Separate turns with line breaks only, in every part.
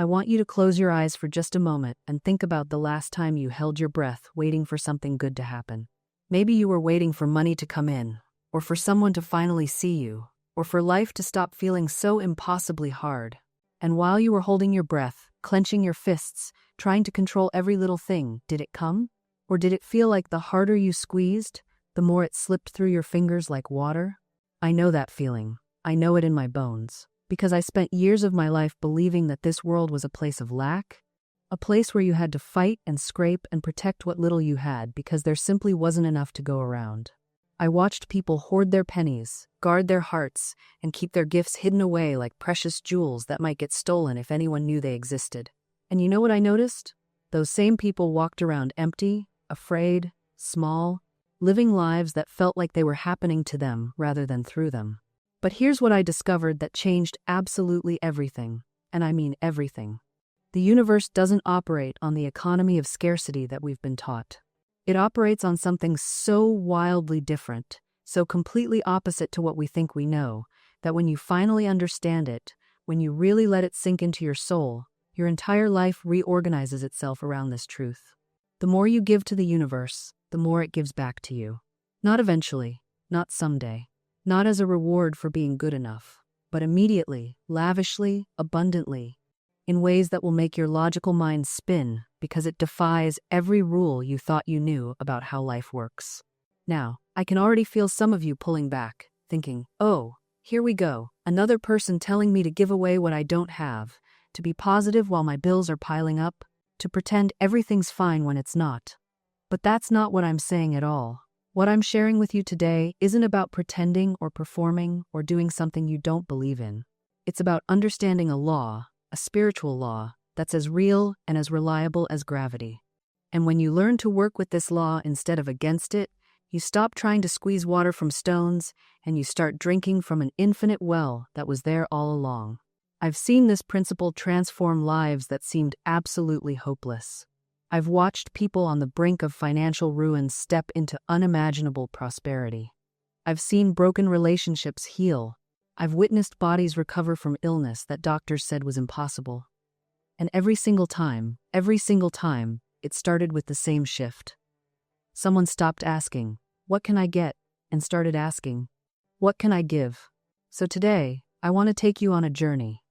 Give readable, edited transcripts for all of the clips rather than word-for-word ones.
I want you to close your eyes for just a moment and think about the last time you held your breath waiting for something good to happen. Maybe you were waiting for money to come in, or for someone to finally see you, or for life to stop feeling so impossibly hard. And while you were holding your breath, clenching your fists, trying to control every little thing, did it come? Or did it feel like the harder you squeezed, the more it slipped through your fingers like water? I know that feeling. I know it in my bones. Because I spent years of my life believing that this world was a place of lack, a place where you had to fight and scrape and protect what little you had because there simply wasn't enough to go around. I watched people hoard their pennies, guard their hearts, and keep their gifts hidden away like precious jewels that might get stolen if anyone knew they existed. And you know what I noticed? Those same people walked around empty, afraid, small, living lives that felt like they were happening to them rather than through them. But here's what I discovered that changed absolutely everything, and I mean everything. The universe doesn't operate on the economy of scarcity that we've been taught. It operates on something so wildly different, so completely opposite to what we think we know, that when you finally understand it, when you really let it sink into your soul, your entire life reorganizes itself around this truth. The more you give to the universe, the more it gives back to you. Not eventually, not someday. Not as a reward for being good enough, but immediately, lavishly, abundantly, in ways that will make your logical mind spin because it defies every rule you thought you knew about how life works. Now, I can already feel some of you pulling back, thinking, oh, here we go, another person telling me to give away what I don't have, to be positive while my bills are piling up, to pretend everything's fine when it's not. But that's not what I'm saying at all. What I'm sharing with you today isn't about pretending or performing or doing something you don't believe in. It's about understanding a law, a spiritual law, that's as real and as reliable as gravity. And when you learn to work with this law instead of against it, you stop trying to squeeze water from stones and you start drinking from an infinite well that was there all along. I've seen this principle transform lives that seemed absolutely hopeless. I've watched people on the brink of financial ruin step into unimaginable prosperity. I've seen broken relationships heal. I've witnessed bodies recover from illness that doctors said was impossible. And every single time, it started with the same shift. Someone stopped asking, "What can I get?" and started asking, "What can I give?" So today, I want to take you on a journey.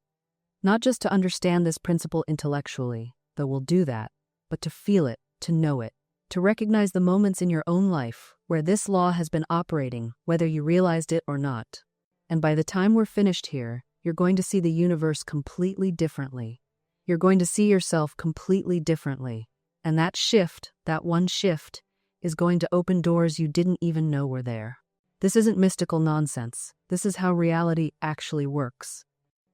Not just to understand this principle intellectually, though we'll do that, but to feel it, to know it, to recognize the moments in your own life where this law has been operating, whether you realized it or not. And by the time we're finished here, you're going to see the universe completely differently. You're going to see yourself completely differently. And that shift, that one shift, is going to open doors you didn't even know were there. This isn't mystical nonsense. This is how reality actually works.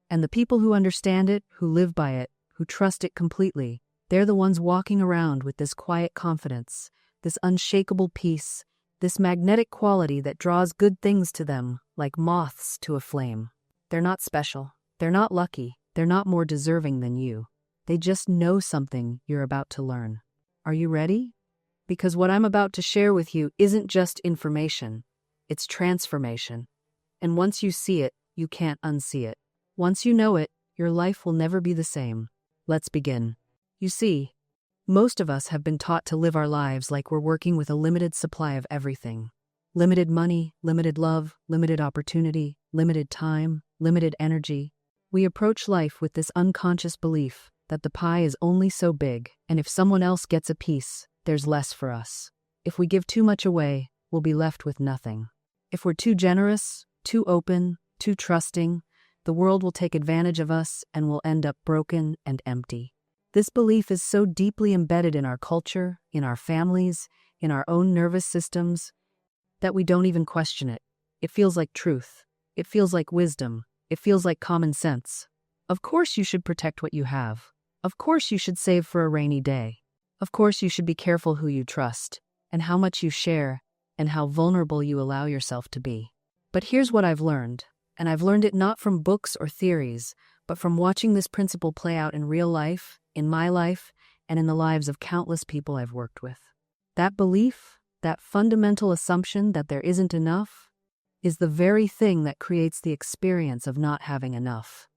And the people who understand it, who live by it, who trust it completely, they're the ones walking around with this quiet confidence, this unshakable peace, this magnetic quality that draws good things to them like moths to a flame. They're not special. They're not lucky. They're not more deserving than you. They just know something you're about to learn. Are you ready? Because what I'm about to share with you isn't just information. It's transformation. And once you see it, you can't unsee it. Once you know it, your life will never be the same. Let's begin. You see, most of us have been taught to live our lives like we're working with a limited supply of everything. Limited money, limited love, limited opportunity, limited time, limited energy. We approach life with this unconscious belief that the pie is only so big, and if someone else gets a piece, there's less for us. If we give too much away, we'll be left with nothing. If we're too generous, too open, too trusting, the world will take advantage of us and we'll end up broken and empty. This belief is so deeply embedded in our culture, in our families, in our own nervous systems, that we don't even question it. It feels like truth. It feels like wisdom. It feels like common sense. Of course you should protect what you have. Of course you should save for a rainy day. Of course you should be careful who you trust, and how much you share, and how vulnerable you allow yourself to be. But here's what I've learned, and I've learned it not from books or theories, but from watching this principle play out in real life, in my life, and in the lives of countless people I've worked with. That belief, that fundamental assumption that there isn't enough, is the very thing that creates the experience of not having enough.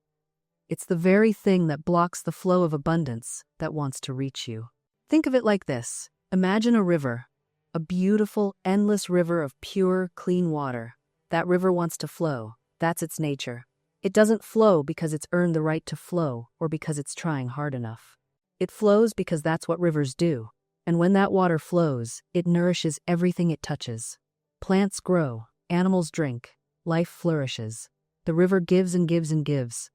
It's the very thing that blocks the flow of abundance that wants to reach you. Think of it like this. Imagine a river, a beautiful, endless river of pure, clean water. That river wants to flow. That's its nature. It doesn't flow because it's earned the right to flow or because it's trying hard enough. It flows because that's what rivers do. And when that water flows, it nourishes everything it touches. Plants grow, animals drink, life flourishes. The river gives and gives and gives.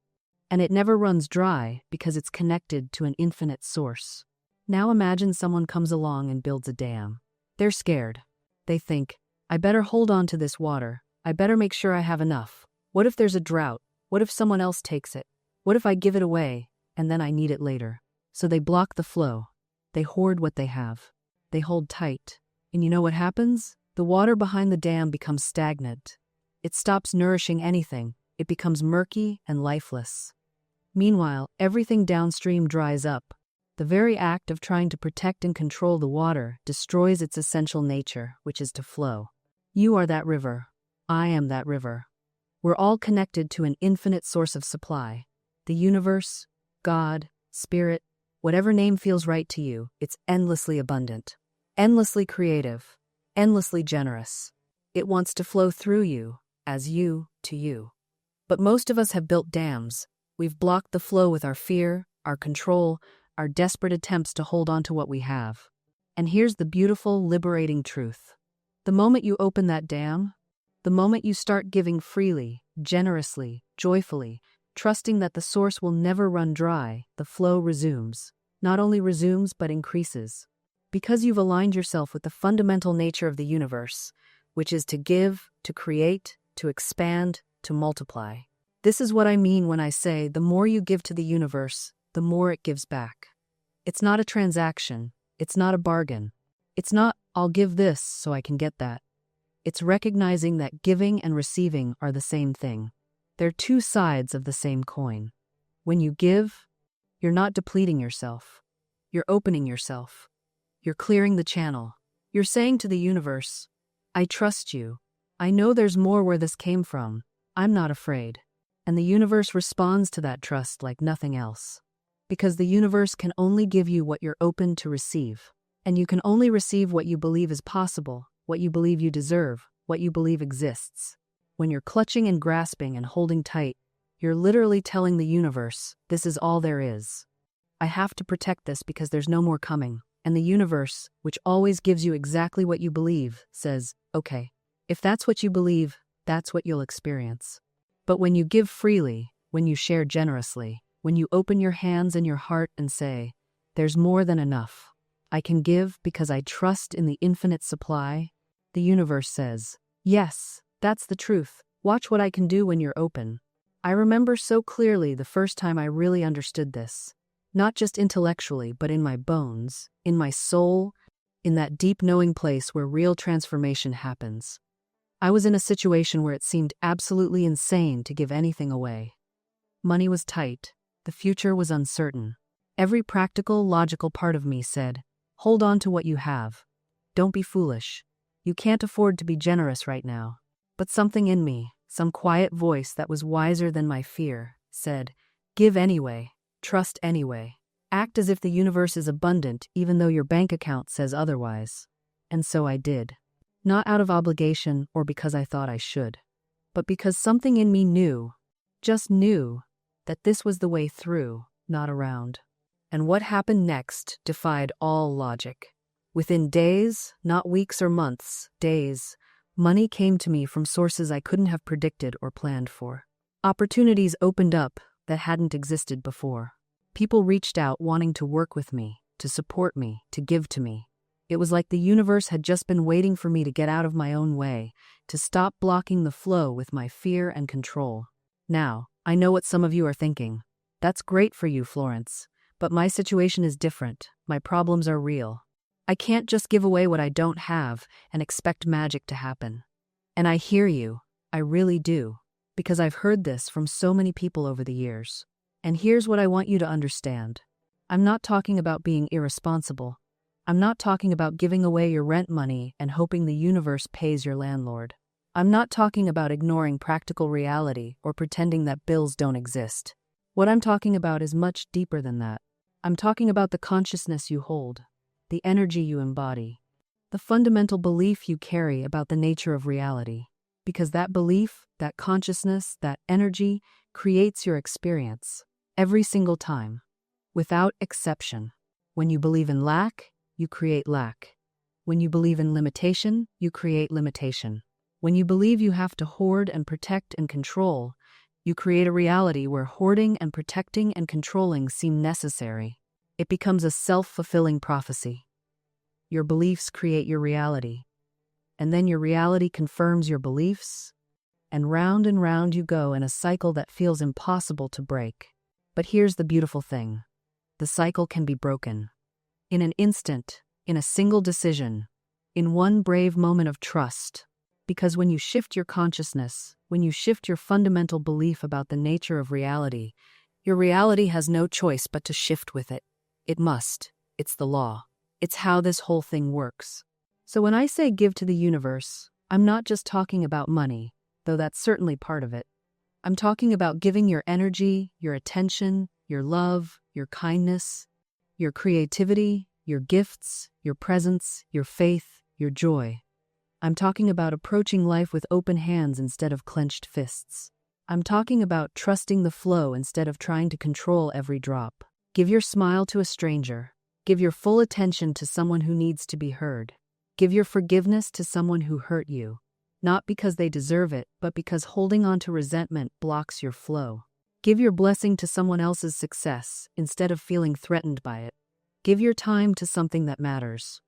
And it never runs dry because it's connected to an infinite source. Now imagine someone comes along and builds a dam. They're scared. They think, I better hold on to this water. I better make sure I have enough. What if there's a drought? What if someone else takes it? What if I give it away and then I need it later? So they block the flow. They hoard what they have. They hold tight. And you know what happens? The water behind the dam becomes stagnant. It stops nourishing anything. It becomes murky and lifeless. Meanwhile, everything downstream dries up. The very act of trying to protect and control the water destroys its essential nature, which is to flow. You are that river. I am that river. We're all connected to an infinite source of supply. The universe, God, Spirit, whatever name feels right to you, it's endlessly abundant, endlessly creative, endlessly generous. It wants to flow through you, as you to you. But most of us have built dams. We've blocked the flow with our fear, our control, our desperate attempts to hold on to what we have. And here's the beautiful, liberating truth. The moment you open that dam, the moment you start giving freely, generously, joyfully, trusting that the source will never run dry, the flow resumes. Not only resumes, but increases. Because you've aligned yourself with the fundamental nature of the universe, which is to give, to create, to expand, to multiply. This is what I mean when I say the more you give to the universe, the more it gives back. It's not a transaction. It's not a bargain. It's not, I'll give this so I can get that. It's recognizing that giving and receiving are the same thing. They're two sides of the same coin. When you give, you're not depleting yourself. You're opening yourself. You're clearing the channel. You're saying to the universe, I trust you. I know there's more where this came from. I'm not afraid. And the universe responds to that trust like nothing else. Because the universe can only give you what you're open to receive. And you can only receive what you believe is possible, what you believe you deserve, what you believe exists. When you're clutching and grasping and holding tight, you're literally telling the universe, this is all there is. I have to protect this because there's no more coming. And the universe, which always gives you exactly what you believe, says, okay, if that's what you believe, that's what you'll experience. But when you give freely, when you share generously, when you open your hands and your heart and say, there's more than enough. I can give because I trust in the infinite supply, the universe says, yes, that's the truth. Watch what I can do when you're open. I remember so clearly the first time I really understood this. Not just intellectually, but in my bones, in my soul, in that deep knowing place where real transformation happens. I was in a situation where it seemed absolutely insane to give anything away. Money was tight. The future was uncertain. Every practical, logical part of me said, hold on to what you have. Don't be foolish. You can't afford to be generous right now. But something in me, some quiet voice that was wiser than my fear, said, give anyway. Trust anyway. Act as if the universe is abundant even though your bank account says otherwise. And so I did. Not out of obligation or because I thought I should, but because something in me knew, just knew, that this was the way through, not around. And what happened next defied all logic. Within days, not weeks or months, days, money came to me from sources I couldn't have predicted or planned for. Opportunities opened up that hadn't existed before. People reached out wanting to work with me, to support me, to give to me. It was like the universe had just been waiting for me to get out of my own way, to stop blocking the flow with my fear and control. Now, I know what some of you are thinking. That's great for you, Florence, but my situation is different. My problems are real. I can't just give away what I don't have and expect magic to happen. And I hear you. I really do. Because I've heard this from so many people over the years. And here's what I want you to understand. I'm not talking about being irresponsible. I'm not talking about giving away your rent money and hoping the universe pays your landlord. I'm not talking about ignoring practical reality or pretending that bills don't exist. What I'm talking about is much deeper than that. I'm talking about the consciousness you hold, the energy you embody, the fundamental belief you carry about the nature of reality. Because that belief, that consciousness, that energy creates your experience every single time, without exception. When you believe in lack, you create lack. When you believe in limitation, you create limitation. When you believe you have to hoard and protect and control, you create a reality where hoarding and protecting and controlling seem necessary. It becomes a self-fulfilling prophecy. Your beliefs create your reality, and then your reality confirms your beliefs, and round you go in a cycle that feels impossible to break. But here's the beautiful thing. The cycle can be broken. In an instant, in a single decision, in one brave moment of trust. Because when you shift your consciousness, when you shift your fundamental belief about the nature of reality, your reality has no choice but to shift with it. It must. It's the law. It's how this whole thing works. So when I say give to the universe, I'm not just talking about money, though that's certainly part of it. I'm talking about giving your energy, your attention, your love, your kindness, your creativity, your gifts, your presence, your faith, your joy. I'm talking about approaching life with open hands instead of clenched fists. I'm talking about trusting the flow instead of trying to control every drop. Give your smile to a stranger. Give your full attention to someone who needs to be heard. Give your forgiveness to someone who hurt you, not because they deserve it, but because holding on to resentment blocks your flow. Give your blessing to someone else's success instead of feeling threatened by it. Give your time to something that matters.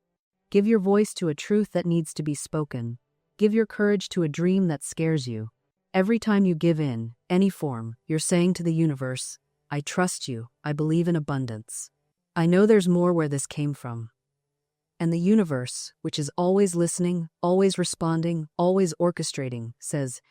Give your voice to a truth that needs to be spoken. Give your courage to a dream that scares you. Every time you give in, any form, you're saying to the universe, I trust you, I believe in abundance. I know there's more where this came from. And the universe, which is always listening, always responding, always orchestrating, says,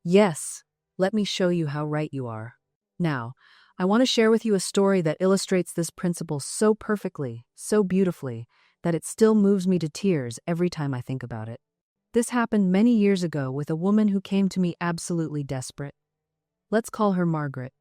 yes, let me show you how right you are. Now, I want to share with you a story that illustrates this principle so perfectly, so beautifully, that it still moves me to tears every time I think about it. This happened many years ago with a woman who came to me absolutely desperate. Let's call her Margaret.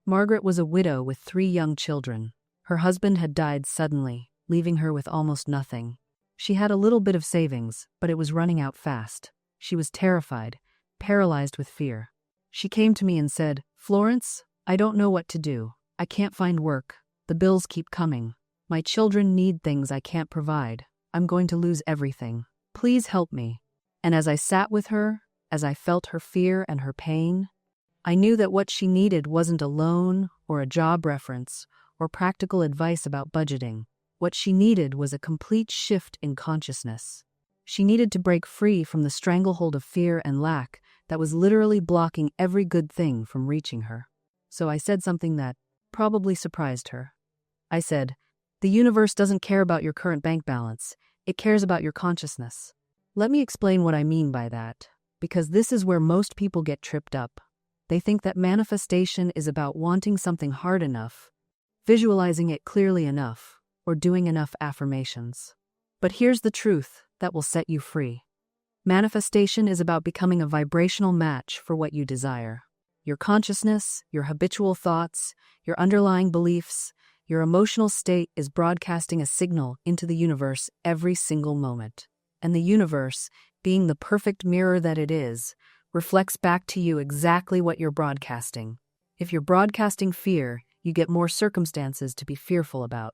Margaret was a widow with 3 young children. Her husband had died suddenly, leaving her with almost nothing. She had a little bit of savings, but it was running out fast. She was terrified, paralyzed with fear. She came to me and said, Florence, I don't know what to do. I can't find work. The bills keep coming. My children need things I can't provide. I'm going to lose everything. Please help me. And as I sat with her, as I felt her fear and her pain, I knew that what she needed wasn't a loan or a job reference or practical advice about budgeting. What she needed was a complete shift in consciousness. She needed to break free from the stranglehold of fear and lack that was literally blocking every good thing from reaching her. So I said something that probably surprised her. I said, the universe doesn't care about your current bank balance. It cares about your consciousness. Let me explain what I mean by that, because this is where most people get tripped up. They think that manifestation is about wanting something hard enough, visualizing it clearly enough, or doing enough affirmations. But here's the truth that will set you free. Manifestation is about becoming a vibrational match for what you desire. Your consciousness, your habitual thoughts, your underlying beliefs, your emotional state is broadcasting a signal into the universe every single moment. And the universe, being the perfect mirror that it is, reflects back to you exactly what you're broadcasting. If you're broadcasting fear, you get more circumstances to be fearful about.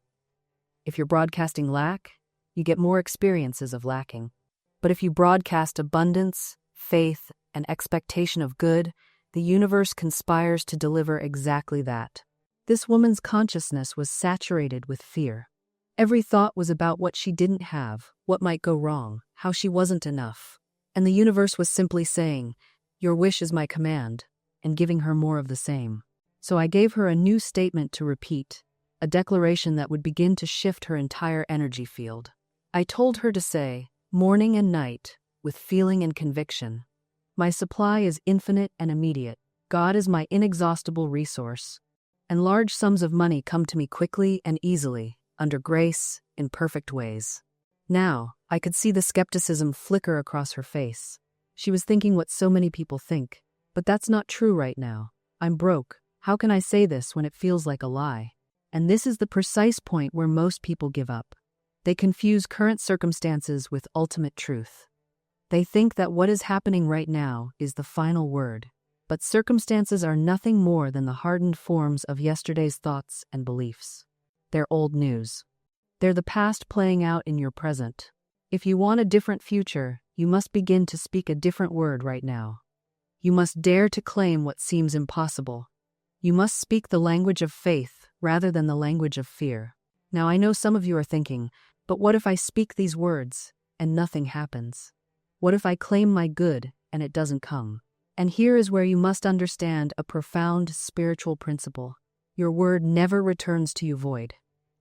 If you're broadcasting lack, you get more experiences of lacking. But if you broadcast abundance, faith, and expectation of good, the universe conspires to deliver exactly that. This woman's consciousness was saturated with fear. Every thought was about what she didn't have, what might go wrong, how she wasn't enough. And the universe was simply saying, your wish is my command, and giving her more of the same. So I gave her a new statement to repeat, a declaration that would begin to shift her entire energy field. I told her to say, morning and night, with feeling and conviction, my supply is infinite and immediate. God is my inexhaustible resource. And large sums of money come to me quickly and easily, under grace, in perfect ways. Now, I could see the skepticism flicker across her face. She was thinking what so many people think. But that's not true right now. I'm broke. How can I say this when it feels like a lie? And this is the precise point where most people give up. They confuse current circumstances with ultimate truth. They think that what is happening right now is the final word, but circumstances are nothing more than the hardened forms of yesterday's thoughts and beliefs. They're old news. They're the past playing out in your present. If you want a different future, you must begin to speak a different word right now. You must dare to claim what seems impossible. You must speak the language of faith rather than the language of fear. Now I know some of you are thinking, but what if I speak these words and nothing happens? What if I claim my good and it doesn't come? And here is where you must understand a profound spiritual principle. Your word never returns to you void.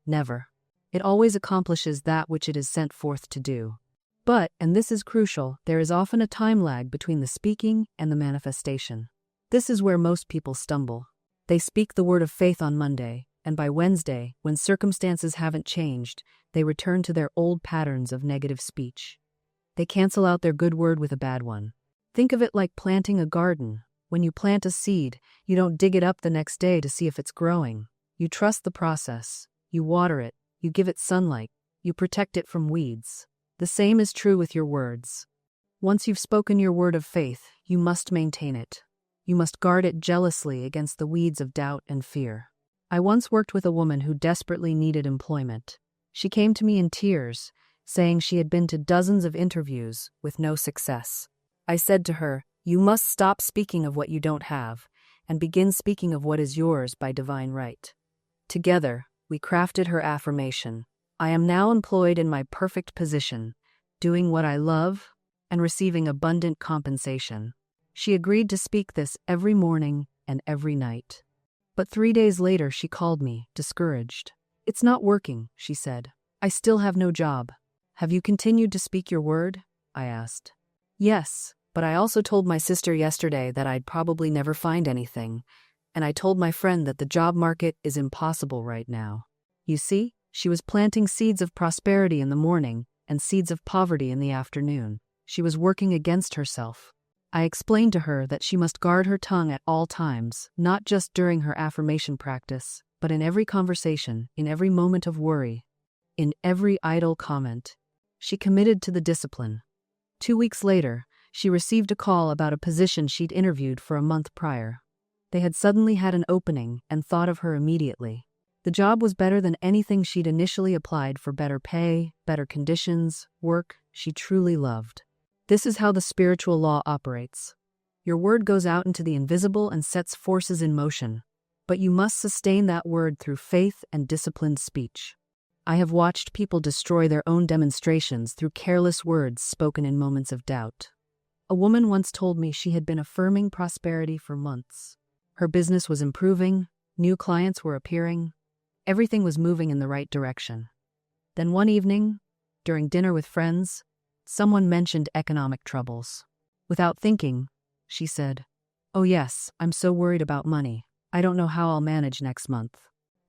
Never. It always accomplishes that which it is sent forth to do. But, and this is crucial, there is often a time lag between the speaking and the manifestation. This is where most people stumble. They speak the word of faith on Monday, and by Wednesday, when circumstances haven't changed, they return to their old patterns of negative speech. They cancel out their good word with a bad one. Think of it like planting a garden. When you plant a seed, you don't dig it up the next day to see if it's growing. You trust the process. You water it. You give it sunlight. You protect it from weeds. The same is true with your words. Once you've spoken your word of faith, you must maintain it. You must guard it jealously against the weeds of doubt and fear. I once worked with a woman who desperately needed employment. She came to me in tears, saying she had been to dozens of interviews with no success. I said to her, "You must stop speaking of what you don't have, and begin speaking of what is yours by divine right." Together, we crafted her affirmation. I am now employed in my perfect position, doing what I love, and receiving abundant compensation. She agreed to speak this every morning and every night. But 3 days later she called me, discouraged. "It's not working," she said. "I still have no job." "Have you continued to speak your word?" I asked. "Yes, but I also told my sister yesterday that I'd probably never find anything, and I told my friend that the job market is impossible right now." You see, she was planting seeds of prosperity in the morning and seeds of poverty in the afternoon. She was working against herself. I explained to her that she must guard her tongue at all times, not just during her affirmation practice, but in every conversation, in every moment of worry, in every idle comment. She committed to the discipline. 2 weeks later, she received a call about a position she'd interviewed for a month prior. They had suddenly had an opening and thought of her immediately. The job was better than anything she'd initially applied for: better pay, better conditions, work she truly loved. This is how the spiritual law operates. Your word goes out into the invisible and sets forces in motion, but you must sustain that word through faith and disciplined speech. I have watched people destroy their own demonstrations through careless words spoken in moments of doubt. A woman once told me she had been affirming prosperity for months. Her business was improving, new clients were appearing, everything was moving in the right direction. Then one evening, during dinner with friends, someone mentioned economic troubles. Without thinking, she said, "Oh yes, I'm so worried about money. I don't know how I'll manage next month."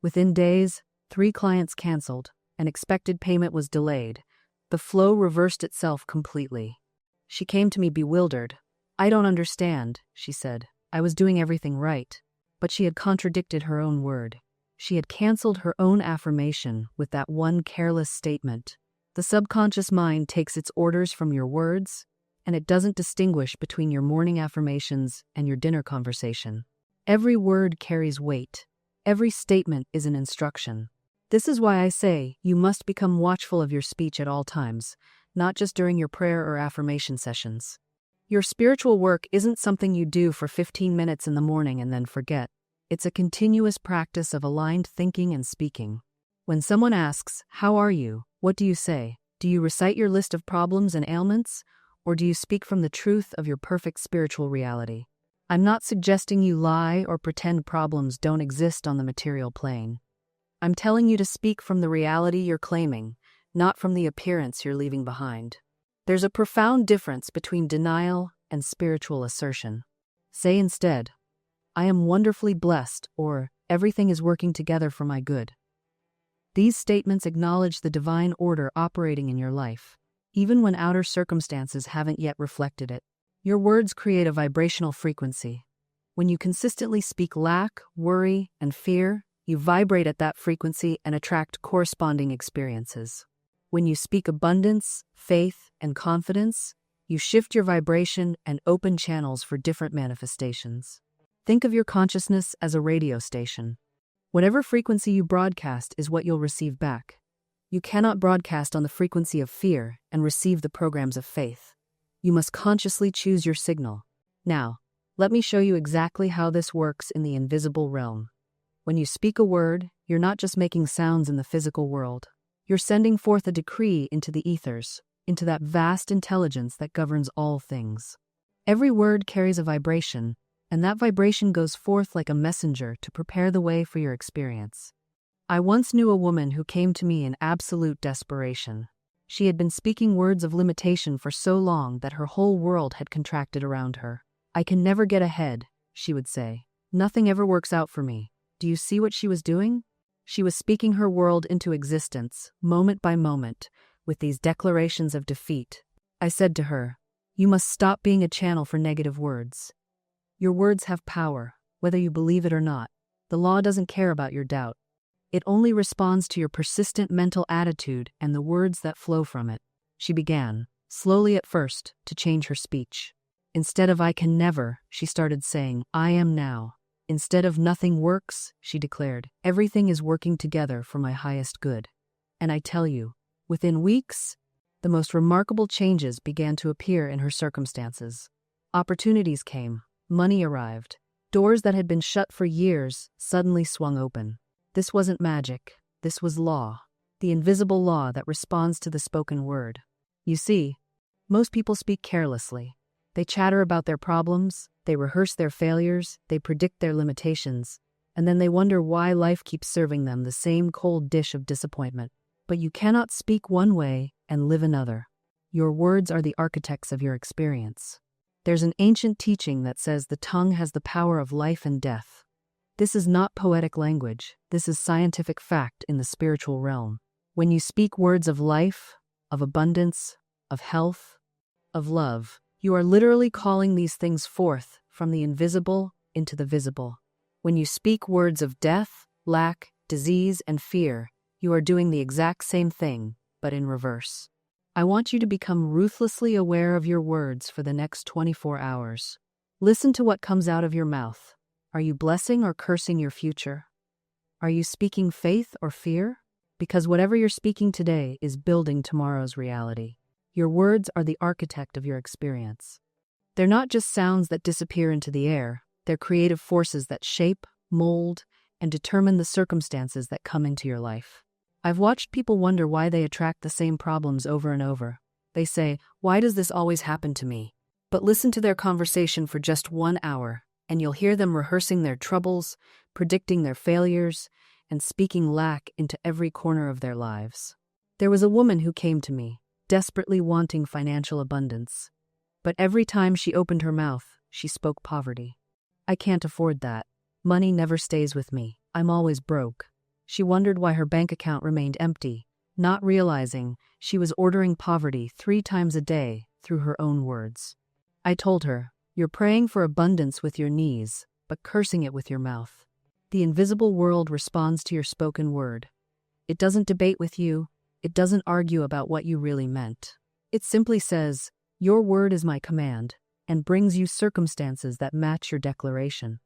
Within days, 3 clients canceled, and expected payment was delayed. The flow reversed itself completely. She came to me bewildered. "I don't understand," she said. "I was doing everything right." But she had contradicted her own word. She had canceled her own affirmation with that one careless statement. The subconscious mind takes its orders from your words, and it doesn't distinguish between your morning affirmations and your dinner conversation. Every word carries weight. Every statement is an instruction. This is why I say you must become watchful of your speech at all times, not just during your prayer or affirmation sessions. Your spiritual work isn't something you do for 15 minutes in the morning and then forget. It's a continuous practice of aligned thinking and speaking. When someone asks, "How are you?" what do you say? Do you recite your list of problems and ailments, or do you speak from the truth of your perfect spiritual reality? I'm not suggesting you lie or pretend problems don't exist on the material plane. I'm telling you to speak from the reality you're claiming, not from the appearance you're leaving behind. There's a profound difference between denial and spiritual assertion. Say instead, "I am wonderfully blessed," or "Everything is working together for my good." These statements acknowledge the divine order operating in your life, even when outer circumstances haven't yet reflected it. Your words create a vibrational frequency. When you consistently speak lack, worry, and fear, you vibrate at that frequency and attract corresponding experiences. When you speak abundance, faith, and confidence, you shift your vibration and open channels for different manifestations. Think of your consciousness as a radio station. Whatever frequency you broadcast is what you'll receive back. You cannot broadcast on the frequency of fear and receive the programs of faith. You must consciously choose your signal. Now, let me show you exactly how this works in the invisible realm. When you speak a word, you're not just making sounds in the physical world. You're sending forth a decree into the ethers, into that vast intelligence that governs all things. Every word carries a vibration, and that vibration goes forth like a messenger to prepare the way for your experience. I once knew a woman who came to me in absolute desperation. She had been speaking words of limitation for so long that her whole world had contracted around her. "I can never get ahead," she would say. "Nothing ever works out for me." Do you see what she was doing? She was speaking her world into existence, moment by moment, with these declarations of defeat. I said to her, "You must stop being a channel for negative words. Your words have power, whether you believe it or not. The law doesn't care about your doubt. It only responds to your persistent mental attitude and the words that flow from it." She began, slowly at first, to change her speech. Instead of "I can never," she started saying, "I am now." Instead of "nothing works," she declared, "everything is working together for my highest good." And I tell you, within weeks, the most remarkable changes began to appear in her circumstances. Opportunities came, money arrived, doors that had been shut for years suddenly swung open. This wasn't magic, this was law, the invisible law that responds to the spoken word. You see, most people speak carelessly. They chatter about their problems, they rehearse their failures, they predict their limitations, and then they wonder why life keeps serving them the same cold dish of disappointment. But you cannot speak one way and live another. Your words are the architects of your experience. There's an ancient teaching that says the tongue has the power of life and death. This is not poetic language, this is scientific fact in the spiritual realm. When you speak words of life, of abundance, of health, of love, you are literally calling these things forth from the invisible into the visible. When you speak words of death, lack, disease, and fear, you are doing the exact same thing, but in reverse. I want you to become ruthlessly aware of your words for the next 24 hours. Listen to what comes out of your mouth. Are you blessing or cursing your future? Are you speaking faith or fear? Because whatever you're speaking today is building tomorrow's reality. Your words are the architect of your experience. They're not just sounds that disappear into the air, they're creative forces that shape, mold, and determine the circumstances that come into your life. I've watched people wonder why they attract the same problems over and over. They say, "Why does this always happen to me?" But listen to their conversation for just 1 hour, and you'll hear them rehearsing their troubles, predicting their failures, and speaking lack into every corner of their lives. There was a woman who came to me, desperately wanting financial abundance. But every time she opened her mouth, she spoke poverty. "I can't afford that. Money never stays with me. I'm always broke." She wondered why her bank account remained empty, not realizing she was ordering poverty 3 times a day through her own words. I told her, "You're praying for abundance with your knees, but cursing it with your mouth." The invisible world responds to your spoken word. It doesn't debate with you. It doesn't argue about what you really meant. It simply says, "Your word is my command," and brings you circumstances that match your declaration.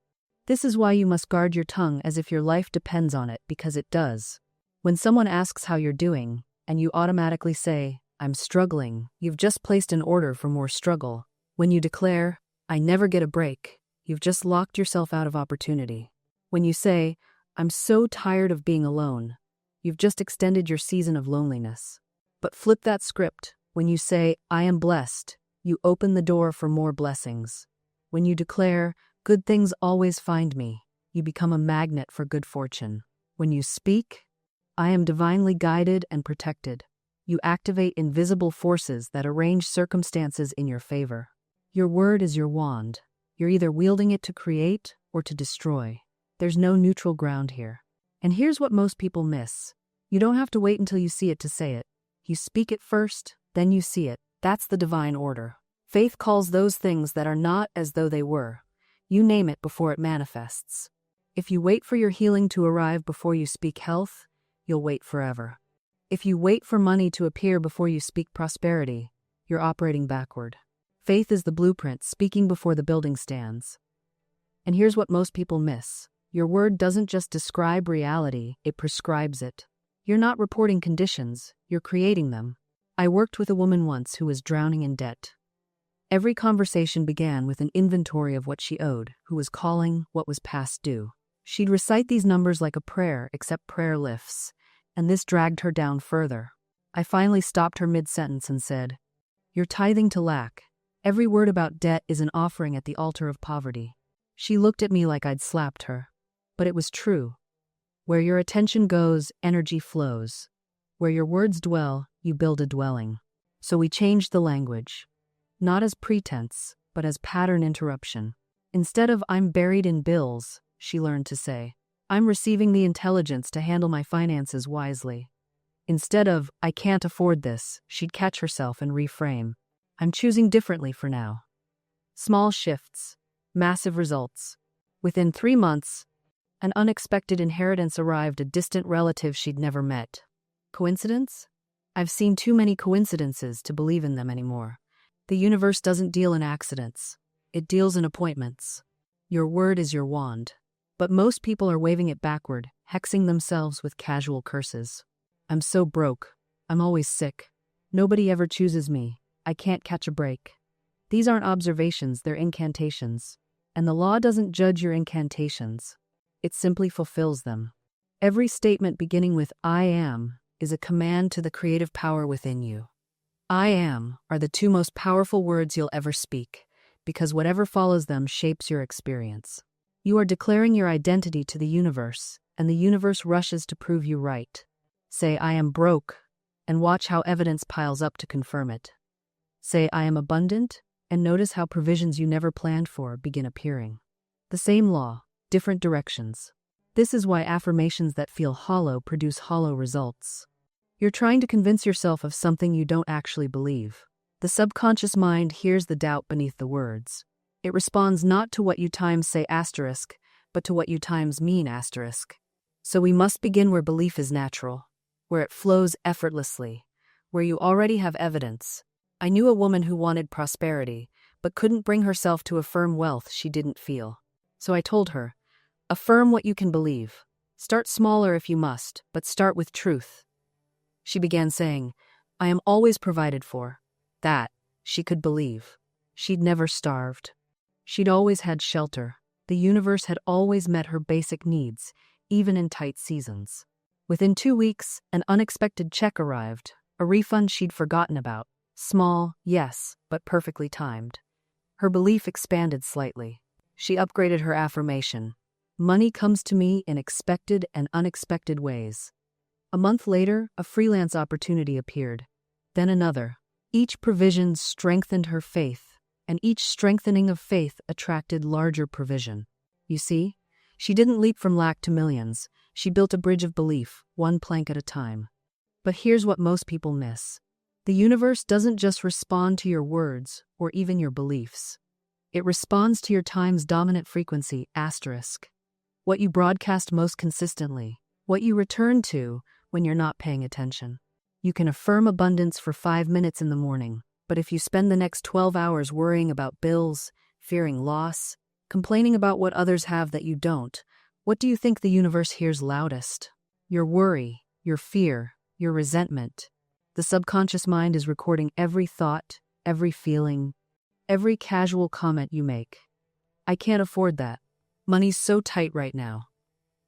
This is why you must guard your tongue as if your life depends on it, because it does. When someone asks how you're doing, and you automatically say, "I'm struggling," you've just placed an order for more struggle. When you declare, "I never get a break," you've just locked yourself out of opportunity. When you say, "I'm so tired of being alone," you've just extended your season of loneliness. But flip that script. When you say, "I am blessed," you open the door for more blessings. When you declare, "Good things always find me," you become a magnet for good fortune. When you speak, "I am divinely guided and protected," you activate invisible forces that arrange circumstances in your favor. Your word is your wand. You're either wielding it to create or to destroy. There's no neutral ground here. And here's what most people miss. You don't have to wait until you see it to say it. You speak it first, then you see it. That's the divine order. Faith calls those things that are not as though they were. You name it before it manifests. If you wait for your healing to arrive before you speak health, you'll wait forever. If you wait for money to appear before you speak prosperity, you're operating backward. Faith is the blueprint, speaking before the building stands. And here's what most people miss. Your word doesn't just describe reality, it prescribes it. You're not reporting conditions, you're creating them. I worked with a woman once who was drowning in debt. Every conversation began with an inventory of what she owed, who was calling, what was past due. She'd recite these numbers like a prayer, except prayer lifts, and this dragged her down further. I finally stopped her mid-sentence and said, "You're tithing to lack. Every word about debt is an offering at the altar of poverty." She looked at me like I'd slapped her. But it was true. Where your attention goes, energy flows. Where your words dwell, you build a dwelling. So we changed the language. Not as pretense, but as pattern interruption. Instead of "I'm buried in bills," she learned to say, "I'm receiving the intelligence to handle my finances wisely." Instead of "I can't afford this," she'd catch herself and reframe, "I'm choosing differently for now." Small shifts, massive results. Within 3 months, an unexpected inheritance arrived, a distant relative she'd never met. Coincidence? I've seen too many coincidences to believe in them anymore. The universe doesn't deal in accidents. It deals in appointments. Your word is your wand. But most people are waving it backward, hexing themselves with casual curses. "I'm so broke. I'm always sick. Nobody ever chooses me. I can't catch a break." These aren't observations, they're incantations. And the law doesn't judge your incantations. It simply fulfills them. Every statement beginning with "I am" is a command to the creative power within you. "I am" are the 2 most powerful words you'll ever speak, because whatever follows them shapes your experience. You are declaring your identity to the universe, and the universe rushes to prove you right. Say, "I am broke," and watch how evidence piles up to confirm it. Say, "I am abundant," and notice how provisions you never planned for begin appearing. The same law, different directions. This is why affirmations that feel hollow produce hollow results. You're trying to convince yourself of something you don't actually believe. The subconscious mind hears the doubt beneath the words. It responds not to what you times say asterisk, but to what you times mean asterisk. So we must begin where belief is natural, where it flows effortlessly, where you already have evidence. I knew a woman who wanted prosperity, but couldn't bring herself to affirm wealth she didn't feel. So I told her, affirm what you can believe. Start smaller if you must, but start with truth. She began saying, "I am always provided for." That, she could believe. She'd never starved. She'd always had shelter. The universe had always met her basic needs, even in tight seasons. Within 2 weeks, an unexpected check arrived, a refund she'd forgotten about. Small, yes, but perfectly timed. Her belief expanded slightly. She upgraded her affirmation. "Money comes to me in expected and unexpected ways." A month later, a freelance opportunity appeared. Then another. Each provision strengthened her faith, and each strengthening of faith attracted larger provision. You see, she didn't leap from lack to millions. She built a bridge of belief, one plank at a time. But here's what most people miss. The universe doesn't just respond to your words or even your beliefs. It responds to your time's dominant frequency, asterisk. What you broadcast most consistently, what you return to when you're not paying attention. You can affirm abundance for 5 minutes in the morning, but if you spend the next 12 hours worrying about bills, fearing loss, complaining about what others have that you don't, what do you think the universe hears loudest? Your worry, your fear, your resentment. The subconscious mind is recording every thought, every feeling, every casual comment you make. "I can't afford that. Money's so tight right now."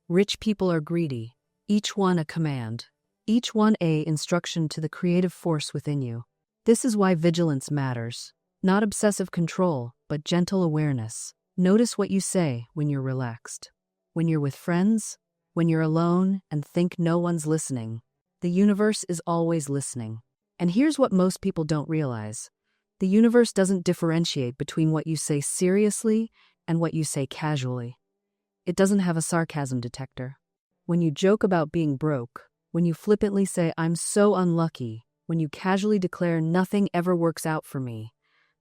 Rich people are greedy, each one a command, each one a instruction to the creative force within you. This is why vigilance matters. Not obsessive control, but gentle awareness. Notice what you say when you're relaxed. When you're with friends, when you're alone and think no one's listening. The universe is always listening. And here's what most people don't realize. The universe doesn't differentiate between what you say seriously and what you say casually. It doesn't have a sarcasm detector. When you joke about being broke, when you flippantly say, "I'm so unlucky," when you casually declare "nothing ever works out for me,"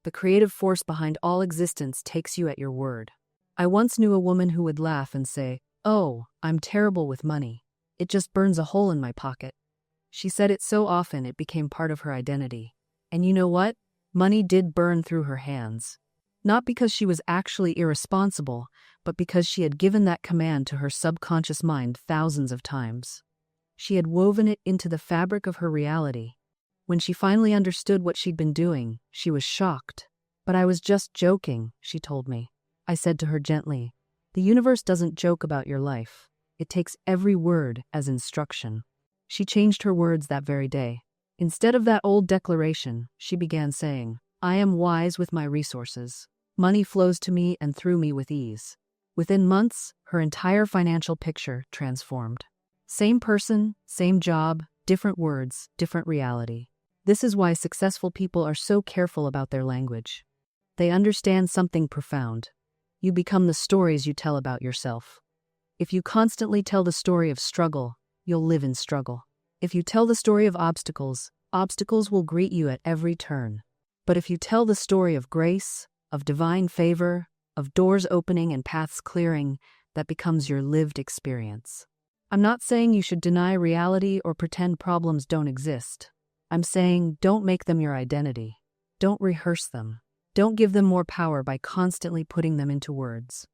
the creative force behind all existence takes you at your word. I once knew a woman who would laugh and say, "Oh, I'm terrible with money. It just burns a hole in my pocket." She said it so often it became part of her identity. And you know what? Money did burn through her hands. Not because she was actually irresponsible, but because she had given that command to her subconscious mind thousands of times. She had woven it into the fabric of her reality. When she finally understood what she'd been doing, she was shocked. "But I was just joking," she told me. I said to her gently, "The universe doesn't joke about your life. It takes every word as instruction." She changed her words that very day. Instead of that old declaration, she began saying, "I am wise with my resources. Money flows to me and through me with ease." Within months, her entire financial picture transformed. Same person, same job, different words, different reality. This is why successful people are so careful about their language. They understand something profound. You become the stories you tell about yourself. If you constantly tell the story of struggle, you'll live in struggle. If you tell the story of obstacles, obstacles will greet you at every turn. But if you tell the story of grace, of divine favor, of doors opening and paths clearing, that becomes your lived experience. I'm not saying you should deny reality or pretend problems don't exist. I'm saying don't make them your identity. Don't rehearse them. Don't give them more power by constantly putting them into words.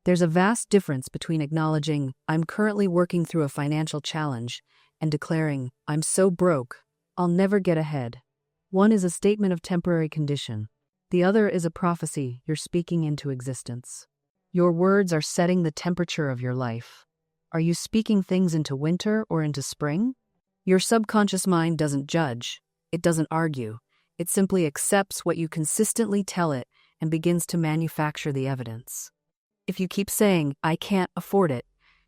There's a vast difference between acknowledging, "I'm currently working through a financial challenge," and declaring, "I'm so broke, I'll never get ahead." One is a statement of temporary condition. The other is a prophecy you're speaking into existence. Your words are setting the temperature of your life. Are you speaking things into winter or into spring? Your subconscious mind doesn't judge. It doesn't argue. It simply accepts what you consistently tell it and begins to manufacture the evidence. If you keep saying, "I can't afford it,"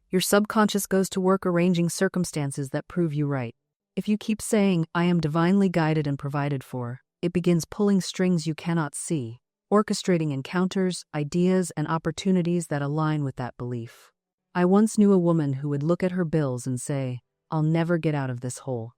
your subconscious goes to work arranging circumstances that prove you right. If you keep saying, "I am divinely guided and provided for," it begins pulling strings you cannot see, orchestrating encounters, ideas, and opportunities that align with that belief. I once knew a woman who would look at her bills and say, "I'll never get out of this hole."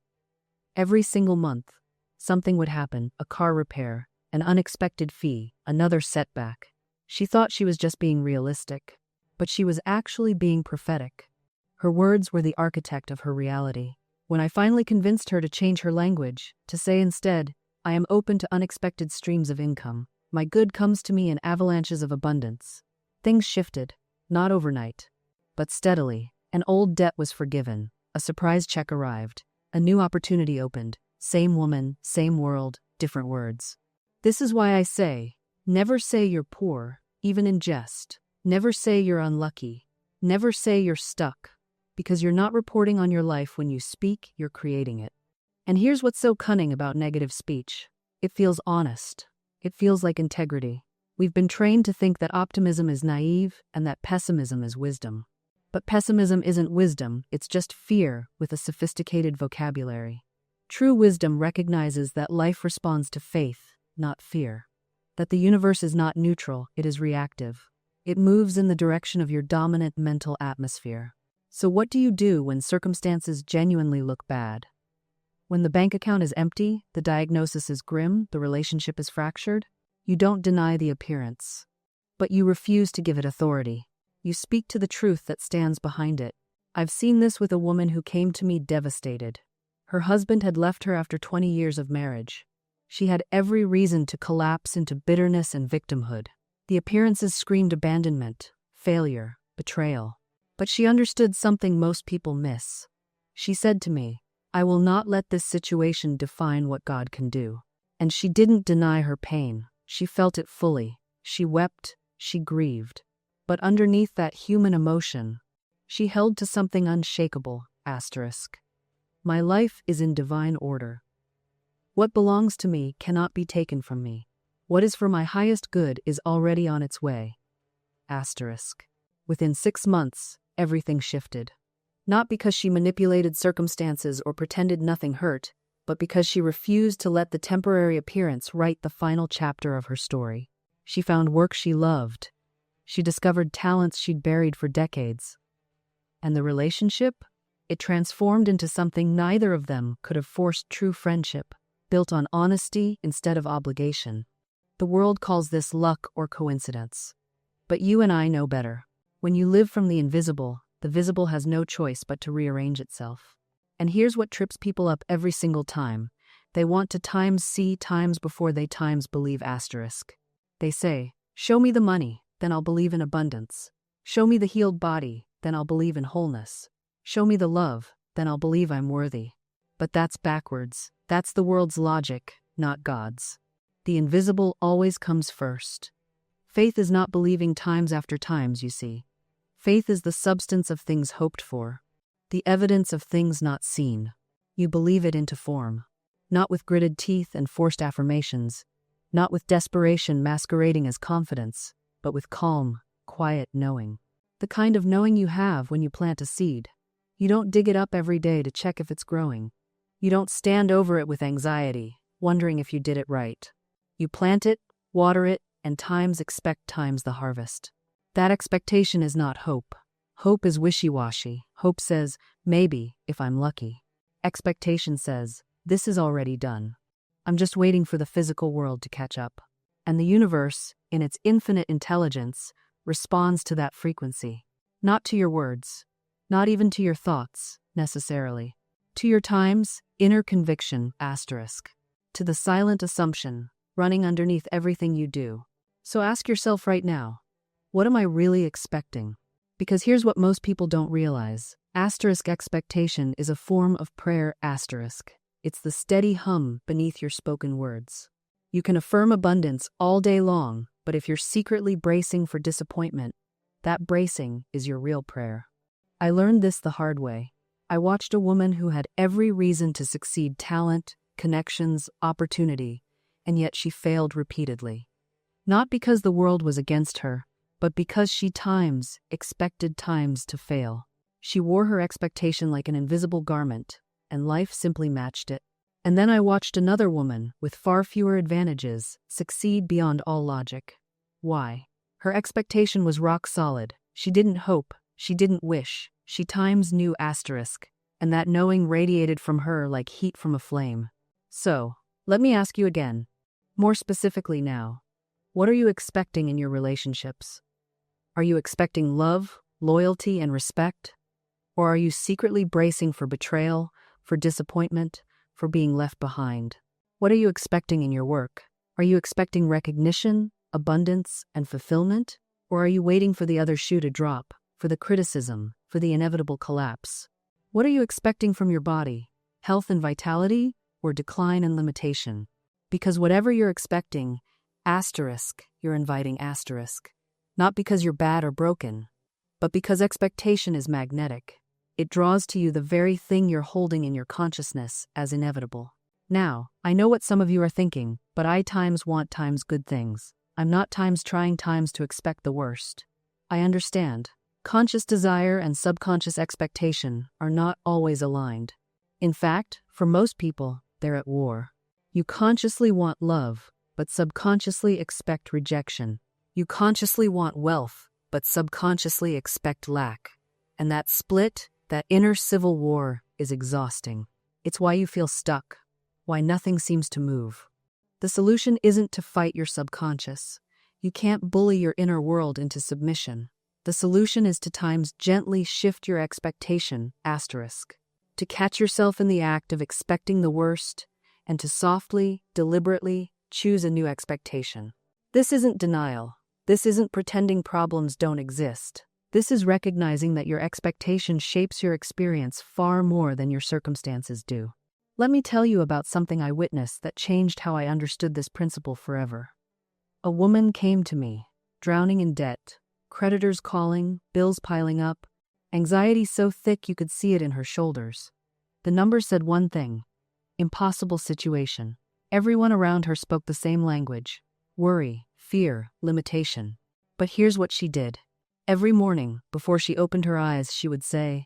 Every single month, something would happen: a car repair, an unexpected fee, another setback. She thought she was just being realistic, but she was actually being prophetic. Her words were the architect of her reality. When I finally convinced her to change her language, to say instead, "I am open to unexpected streams of income. My good comes to me in avalanches of abundance," things shifted, not overnight, but steadily. An old debt was forgiven, a surprise check arrived, a new opportunity opened. Same woman, same world, different words. This is why I say, never say you're poor, even in jest. Never say you're unlucky. Never say you're stuck. Because you're not reporting on your life when you speak, you're creating it. And here's what's so cunning about negative speech. It feels honest. It feels like integrity. We've been trained to think that optimism is naive and that pessimism is wisdom. But pessimism isn't wisdom, it's just fear with a sophisticated vocabulary. True wisdom recognizes that life responds to faith, not fear. That the universe is not neutral, it is reactive. It moves in the direction of your dominant mental atmosphere. So what do you do when circumstances genuinely look bad? When the bank account is empty, the diagnosis is grim, the relationship is fractured? You don't deny the appearance. But you refuse to give it authority. You speak to the truth that stands behind it. I've seen this with a woman who came to me devastated. Her husband had left her after 20 years of marriage. She had every reason to collapse into bitterness and victimhood. The appearances screamed abandonment, failure, betrayal. But she understood something most people miss. She said to me, "I will not let this situation define what God can do." And she didn't deny her pain. She felt it fully. She wept, she grieved. But underneath that human emotion, she held to something unshakable, asterisk. My life is in divine order. What belongs to me cannot be taken from me. What is for my highest good is already on its way. Asterisk. Within 6 months, everything shifted. Not because she manipulated circumstances or pretended nothing hurt, but because she refused to let the temporary appearance write the final chapter of her story. She found work she loved. She discovered talents she'd buried for decades. And the relationship? It transformed into something neither of them could have forced: true friendship, built on honesty instead of obligation. The world calls this luck or coincidence. But you and I know better. When you live from the visible has no choice but to rearrange itself. And here's what trips people up every single time. They want to times see times before they times believe asterisk. They say, show me the money, then I'll believe in abundance. Show me the healed body, then I'll believe in wholeness. Show me the love, then I'll believe I'm worthy. But that's backwards. That's the world's logic, not God's. The invisible always comes first. Faith is not believing times after times, you see. Faith is the substance of things hoped for, the evidence of things not seen. You believe it into form, not with gritted teeth and forced affirmations, not with desperation masquerading as confidence, but with calm, quiet knowing. The kind of knowing you have when you plant a seed. You don't dig it up every day to check if it's growing. You don't stand over it with anxiety, wondering if you did it right. You plant it, water it, and times expect times the harvest. That expectation is not hope. Hope is wishy-washy. Hope says, maybe, if I'm lucky. Expectation says, this is already done. I'm just waiting for the physical world to catch up. And the universe, in its infinite intelligence, responds to that frequency. Not to your words, not even to your thoughts, necessarily. To your times, inner conviction, asterisk. To the silent assumption, running underneath everything you do. So ask yourself right now, what am I really expecting? Because here's what most people don't realize. Asterisk expectation is a form of prayer, asterisk. It's the steady hum beneath your spoken words. You can affirm abundance all day long, but if you're secretly bracing for disappointment, that bracing is your real prayer. I learned this the hard way. I watched a woman who had every reason to succeed: talent, connections, opportunity, and yet she failed repeatedly. Not because the world was against her, but because she expected times to fail. She wore her expectation like an invisible garment, and life simply matched it. And then I watched another woman, with far fewer advantages, succeed beyond all logic. Why? Her expectation was rock solid. She didn't hope, she didn't wish, she knew asterisk, and that knowing radiated from her like heat from a flame. So, let me ask you again, more specifically now. What are you expecting in your relationships? Are you expecting love, loyalty, and respect? Or are you secretly bracing for betrayal, for disappointment, for being left behind? What are you expecting in your work? Are you expecting recognition, abundance, and fulfillment? Or are you waiting for the other shoe to drop, for the criticism, for the inevitable collapse? What are you expecting from your body? Health and vitality, or decline and limitation? Because whatever you're expecting, asterisk, you're inviting asterisk. Not because you're bad or broken, but because expectation is magnetic. It draws to you the very thing you're holding in your consciousness as inevitable. Now, I know what some of you are thinking, but I want good things. I'm not trying to expect the worst. I understand. Conscious desire and subconscious expectation are not always aligned. In fact, for most people, they're at war. You consciously want love, but subconsciously expect rejection. You consciously want wealth, but subconsciously expect lack. And that split, that inner civil war, is exhausting. It's why you feel stuck, why nothing seems to move. The solution isn't to fight your subconscious. You can't bully your inner world into submission. The solution is to gently shift your expectation, asterisk. To catch yourself in the act of expecting the worst, and to softly, deliberately choose a new expectation. This isn't denial. This isn't pretending problems don't exist. This is recognizing that your expectation shapes your experience far more than your circumstances do. Let me tell you about something I witnessed that changed how I understood this principle forever. A woman came to me, drowning in debt, creditors calling, bills piling up, anxiety so thick you could see it in her shoulders. The numbers said one thing: impossible situation. Everyone around her spoke the same language: worry, fear, limitation. But here's what she did. Every morning, before she opened her eyes, she would say,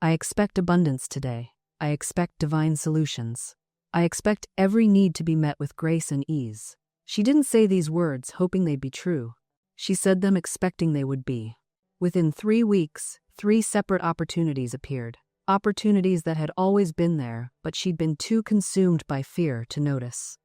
I expect abundance today. I expect divine solutions. I expect every need to be met with grace and ease. She didn't say these words hoping they'd be true. She said them expecting they would be. Within 3 weeks, 3 separate opportunities appeared. Opportunities that had always been there, but she'd been too consumed by fear to notice.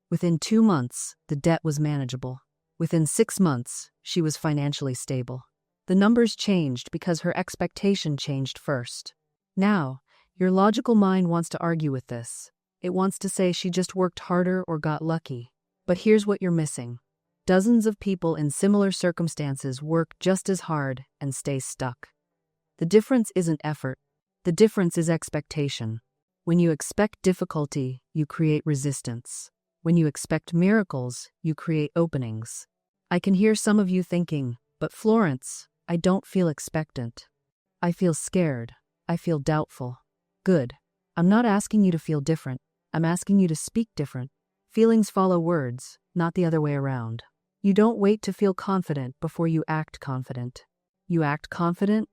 Within 2 months, the debt was manageable. Within 6 months, she was financially stable. The numbers changed because her expectation changed first. Now, your logical mind wants to argue with this. It wants to say she just worked harder or got lucky. But here's what you're missing. Dozens of people in similar circumstances work just as hard and stay stuck. The difference isn't effort. The difference is expectation. When you expect difficulty, you create resistance. When you expect miracles, you create openings. I can hear some of you thinking, but Florence, I don't feel expectant. I feel scared. I feel doubtful. Good. I'm not asking you to feel different. I'm asking you to speak different. Feelings follow words, not the other way around. You don't wait to feel confident before you act confident. You act confident,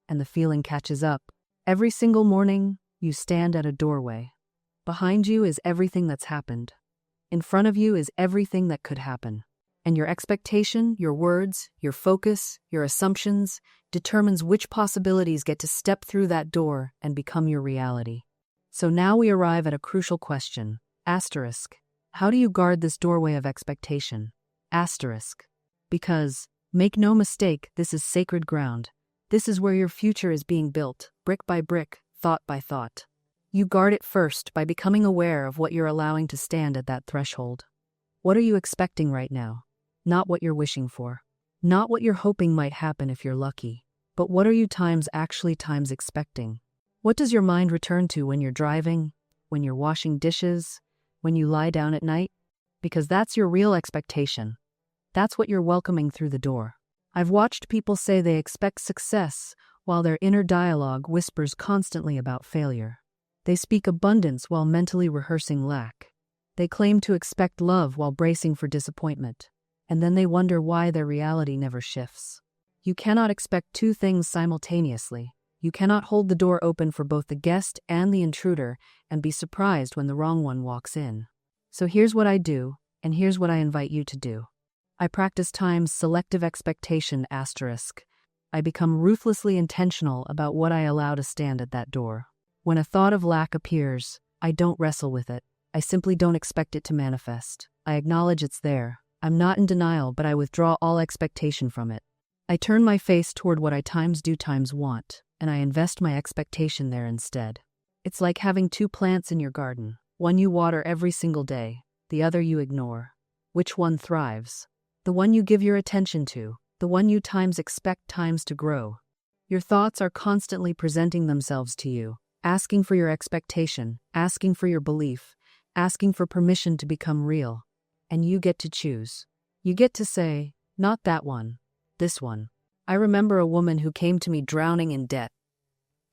and the feeling catches up. Every single morning, you stand at a doorway. Behind you is everything that's happened. In front of you is everything that could happen. And your expectation, your words, your focus, your assumptions determines which possibilities get to step through that door and become your reality. So now we arrive at a crucial question. Asterisk. How do you guard this doorway of expectation? Asterisk. Because, make no mistake, this is sacred ground. This is where your future is being built, brick by brick, thought by thought. You guard it first by becoming aware of what you're allowing to stand at that threshold. What are you expecting right now? Not what you're wishing for. Not what you're hoping might happen if you're lucky. But what are you actually expecting? What does your mind return to when you're driving, when you're washing dishes, when you lie down at night? Because that's your real expectation. That's what you're welcoming through the door. I've watched people say they expect success while their inner dialogue whispers constantly about failure. They speak abundance while mentally rehearsing lack. They claim to expect love while bracing for disappointment. And then they wonder why their reality never shifts. You cannot expect two things simultaneously. You cannot hold the door open for both the guest and the intruder and be surprised when the wrong one walks in. So here's what I do, and here's what I invite you to do. I practice time's selective expectation asterisk. I become ruthlessly intentional about what I allow to stand at that door. When a thought of lack appears, I don't wrestle with it. I simply don't expect it to manifest. I acknowledge it's there. I'm not in denial, but I withdraw all expectation from it. I turn my face toward what I do want, and I invest my expectation there instead. It's like having two plants in your garden. One you water every single day, the other you ignore. Which one thrives? The one you give your attention to, the one you expect to grow. Your thoughts are constantly presenting themselves to you, asking for your expectation, asking for your belief, asking for permission to become real. And you get to choose. You get to say, not that one, this one. I remember a woman who came to me drowning in debt.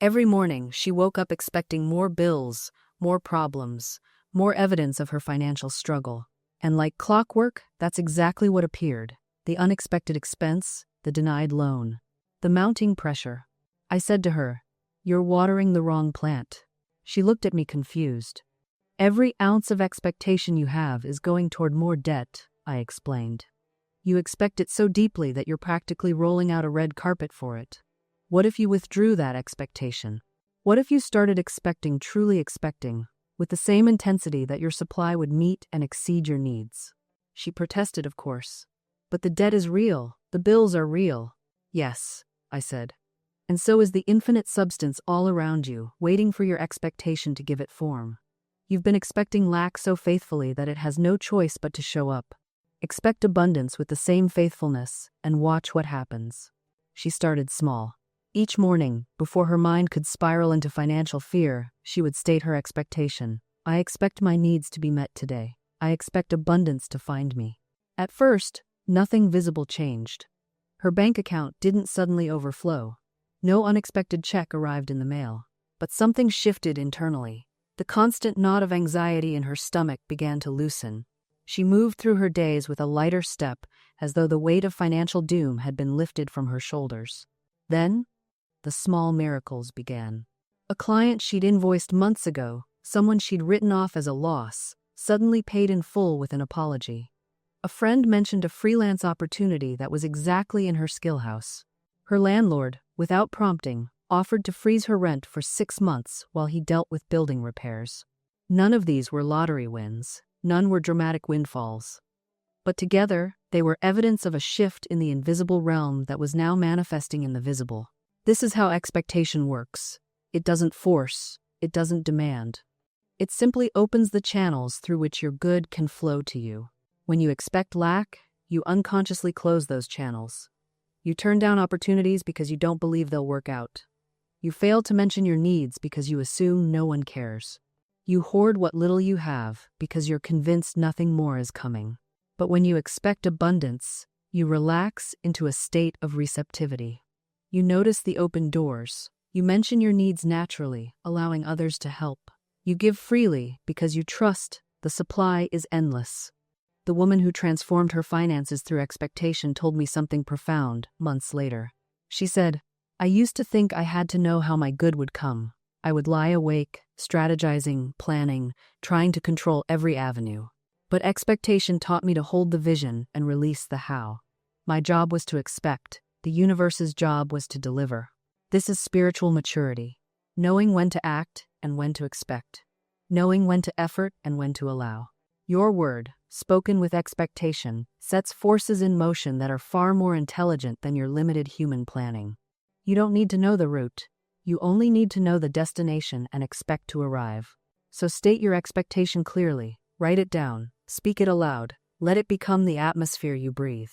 Every morning, she woke up expecting more bills, more problems, more evidence of her financial struggle. And like clockwork, that's exactly what appeared. The unexpected expense, the denied loan, the mounting pressure. I said to her, "You're watering the wrong plant." She looked at me confused. "Every ounce of expectation you have is going toward more debt," I explained. "You expect it so deeply that you're practically rolling out a red carpet for it. What if you withdrew that expectation? What if you started truly expecting, with the same intensity that your supply would meet and exceed your needs?" She protested, of course. "But the debt is real. The bills are real." "Yes," I said. "And so is the infinite substance all around you, waiting for your expectation to give it form. You've been expecting lack so faithfully that it has no choice but to show up. Expect abundance with the same faithfulness, and watch what happens." She started small. Each morning, before her mind could spiral into financial fear, she would state her expectation. "I expect my needs to be met today. I expect abundance to find me." At first, nothing visible changed. Her bank account didn't suddenly overflow. No unexpected check arrived in the mail. But something shifted internally. The constant knot of anxiety in her stomach began to loosen. She moved through her days with a lighter step, as though the weight of financial doom had been lifted from her shoulders. Then, the small miracles began. A client she'd invoiced months ago, someone she'd written off as a loss, suddenly paid in full with an apology. A friend mentioned a freelance opportunity that was exactly in her skillhouse. Her landlord, without prompting, offered to freeze her rent for 6 months while he dealt with building repairs. None of these were lottery wins. None were dramatic windfalls. But together, They were evidence of a shift in the invisible realm that was now manifesting in the visible. This is how expectation works. It doesn't force, it doesn't demand. It simply opens the channels through which your good can flow to you. When you expect lack, you unconsciously close those channels. You turn down opportunities because you don't believe they'll work out. You fail to mention your needs because you assume no one cares. You hoard what little you have because you're convinced nothing more is coming. But when you expect abundance, you relax into a state of receptivity. You notice the open doors. You mention your needs naturally, allowing others to help. You give freely because you trust the supply is endless. The woman who transformed her finances through expectation told me something profound months later. She said, "I used to think I had to know how my good would come. I would lie awake, strategizing, planning, trying to control every avenue. But expectation taught me to hold the vision and release the how. My job was to expect. The universe's job was to deliver." This is spiritual maturity. Knowing when to act and when to expect. Knowing when to effort and when to allow. Your word, spoken with expectation, sets forces in motion that are far more intelligent than your limited human planning. You don't need to know the route. You only need to know the destination and expect to arrive. So state your expectation clearly, write it down, speak it aloud, let it become the atmosphere you breathe.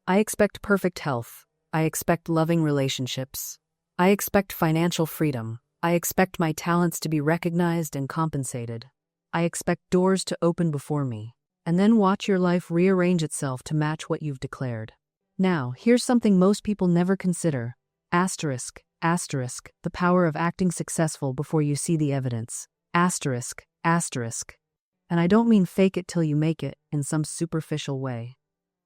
I expect perfect health. I expect loving relationships. I expect financial freedom. I expect my talents to be recognized and compensated. I expect doors to open before me. And then watch your life rearrange itself to match what you've declared. Now, here's something most people never consider. Asterisk, asterisk, the power of acting successful before you see the evidence. Asterisk, asterisk. And I don't mean fake it till you make it in some superficial way.